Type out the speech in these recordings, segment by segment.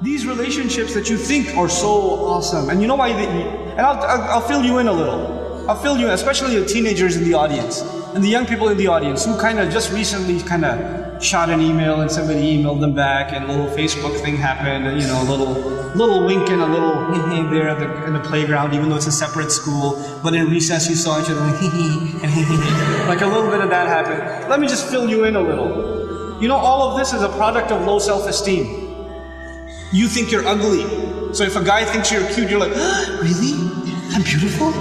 These relationships that you think are so awesome, and you know why and I'll fill you in a little. I'll fill you in, especially the teenagers in the audience, and the young people in the audience who kind of just recently kind of shot an email and somebody emailed them back and a little Facebook thing happened, and, you know, a little wink and a little hee there in the playground, even though it's a separate school, but in recess you saw each other like hee like a little bit of that happened. Let me just fill you in a little. You know, all of this is a product of low self-esteem. You think you're ugly. So if a guy thinks you're cute, you're like, really? I'm beautiful?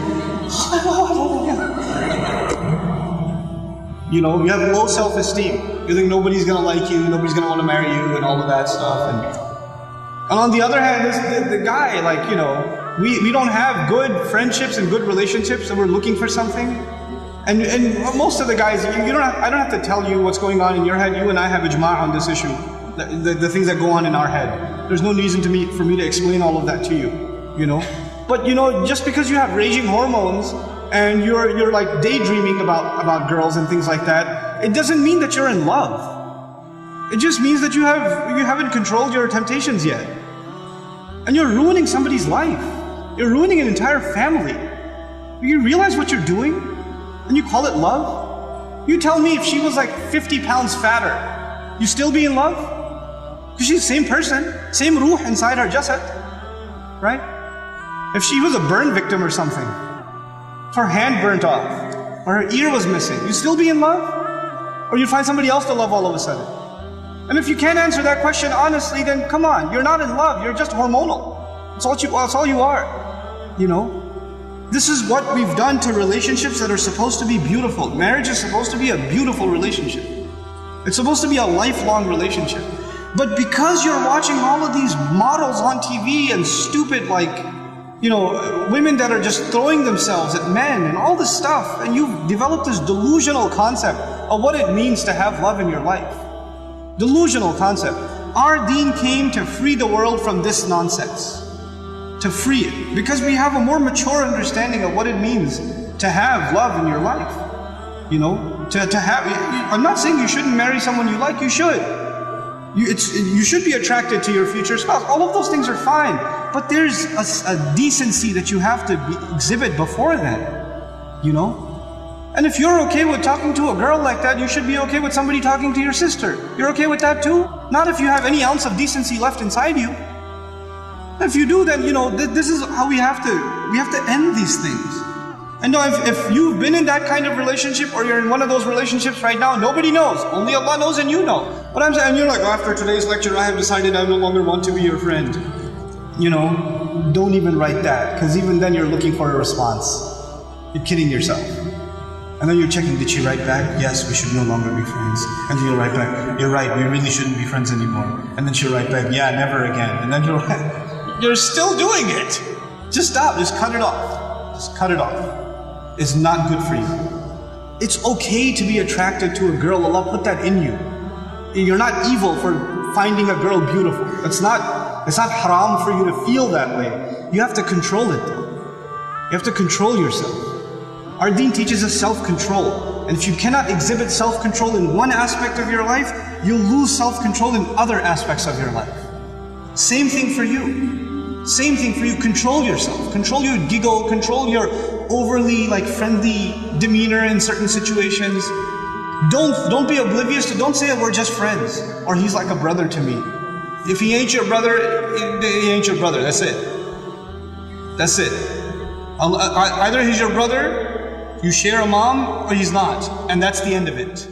You know, you have low self-esteem. You think nobody's gonna like you, nobody's gonna want to marry you, and all of that stuff. And on the other hand, the guy, like, you know, we don't have good friendships and good relationships, and we're looking for something. And most of the guys, I don't have to tell you what's going on in your head. You and I have ijma' on this issue. The things that go on in our head. There's no reason for me to explain all of that to you, you know. But, you know, just because you have raging hormones and you're like daydreaming about girls and things like that, it doesn't mean that you're in love. It just means that you haven't controlled your temptations yet. And you're ruining somebody's life. You're ruining an entire family. You realize what you're doing? And you call it love? You tell me, if she was like 50 pounds fatter, you still be in love? Because she's the same person, same ruh inside her jasad, right? If she was a burn victim or something, if her hand burnt off, or her ear was missing, you still be in love? Or you find somebody else to love all of a sudden? And if you can't answer that question honestly, then come on, you're not in love, you're just hormonal. That's all you are, you know? This is what we've done to relationships that are supposed to be beautiful. Marriage is supposed to be a beautiful relationship. It's supposed to be a lifelong relationship. But because you're watching all of these models on TV and stupid, like, you know, women that are just throwing themselves at men and all this stuff, and you've developed this delusional concept of what it means to have love in your life. Delusional concept. Our deen came to free the world from this nonsense. To free it. Because we have a more mature understanding of what it means to have love in your life. You know, to have, I'm not saying you shouldn't marry someone you like, you should. You should be attracted to your future spouse. All of those things are fine. But there's a decency that you have to exhibit before then. You know? And if you're okay with talking to a girl like that, you should be okay with somebody talking to your sister. You're okay with that too? Not if you have any ounce of decency left inside you. If you do, then, you know, this is how we have to end these things. And no, if you've been in that kind of relationship, or you're in one of those relationships right now, nobody knows. Only Allah knows and you know. But I'm saying, you're like, after today's lecture, I have decided I no longer want to be your friend. You know, don't even write that, because even then you're looking for a response. You're kidding yourself. And then you're checking, did she write back? Yes, we should no longer be friends. And then you'll write back, you're right, we really shouldn't be friends anymore. And then she'll write back, yeah, never again. And then you're still doing it. Just stop, just cut it off. Just cut it off. It's not good for you. It's okay to be attracted to a girl. Allah put that in you. You're not evil for finding a girl beautiful. It's not haram for you to feel that way. You have to control it though. You have to control yourself. Our deen teaches us self-control. And if you cannot exhibit self-control in one aspect of your life, you'll lose self-control in other aspects of your life. Same thing for you. Same thing for you. Control yourself. Control your giggle. Control your overly friendly demeanor in certain situations. Don't be oblivious to, don't say we're just friends, or he's like a brother to me. If he ain't your brother, he ain't your brother. That's it. That's it. Either he's your brother, you share a mom, or he's not. And that's the end of it.